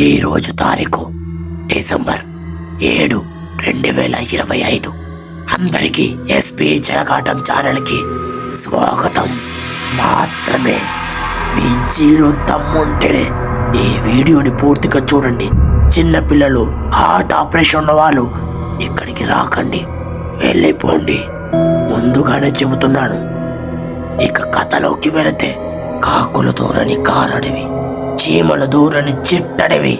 ఈరోజు తారీఖు డిసెంబర్ 7, 2025. అందరికీ ఎస్పీ జరగాటం ఛానల్కి స్వాగతం. మాత్రమే మీ జీరో దమ్ముంటేనే ఈ వీడియోని పూర్తిగా చూడండి. చిన్నపిల్లలు, హార్ట్ ఆపరేషన్ ఉన్న వాళ్ళు ఇక్కడికి రాకండి, వెళ్ళిపోండి. ముందుగానే చెబుతున్నాను. ఇక కథలోకి వెళితే, కాకుల దూరని కారడవి, చీమల దూరని చిట్టడవి.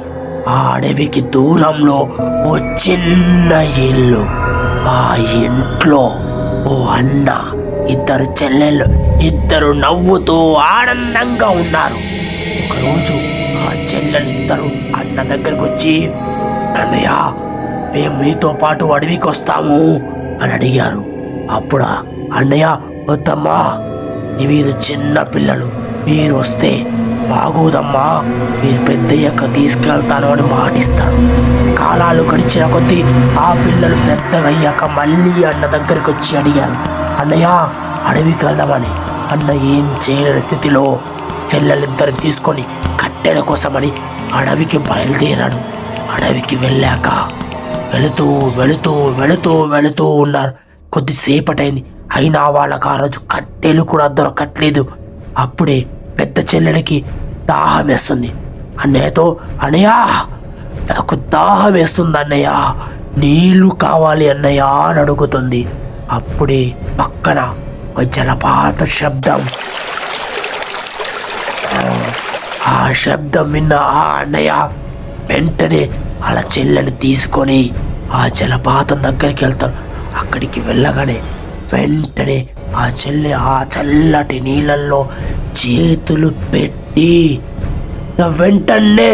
ఆ అడవికి దూరంలో ఓ చిన్న ఇల్లు. ఆ ఇంట్లో ఓ అన్న, ఇద్దరు చెల్లెళ్ళు, ఇద్దరు నవ్వుతూ ఆనందంగా ఉన్నారు. ఒకరోజు ఆ చెల్లెలిద్దరు అన్న దగ్గరకు వచ్చి, అన్నయ్య, మేము మీతో పాటు అడవికి వస్తాము అని అడిగారు. అప్పుడు అన్నయ్య, వద్దమ్మా, మీరు చిన్న పిల్లలు, మీరు వస్తే బాగోదమ్మా, మీరు పెద్దయ్యాక తీసుకెళ్తాను అని మాటిస్తాను. కాలాలు గడిచిన కొద్దీ ఆ పిల్లలు పెద్దగా అయ్యాక మళ్ళీ అన్న దగ్గరికి వచ్చి అడిగారు, అన్నయ్య, అడవికి వెళ్దామని. అన్న ఏం చేయలేని స్థితిలో చెల్లెలిద్దరు తీసుకొని కట్టెల కోసమని అడవికి బయలుదేరాడు. అడవికి వెళ్ళాక వెళుతూ వెళుతూ వెళుతూ వెళుతూ ఉన్నారు. కొద్దిసేపటైంది, అయినా వాళ్ళకి ఆ రోజు కట్టెలు కూడా దొరకట్లేదు. అప్పుడే పెద్ద చెల్లెలకి దాహం వేస్తుంది. అన్నయ్యతో, అన్నయ్య, నాకు దాహం వేస్తుంది అన్నయ్య, నీళ్లు కావాలి అన్నయ్య అని అడుగుతుంది. అప్పుడే పక్కన ఒక జలపాత శబ్దం. ఆ శబ్దం విన్న ఆ అన్నయ్య వెంటనే అలా చెల్లెని తీసుకొని ఆ జలపాతం దగ్గరికి వెళ్తారు. అక్కడికి వెళ్ళగానే వెంటనే ఆ చెల్లె ఆ చల్లటి నీళ్ళల్లో చేతులు పెట్టి వెంటనే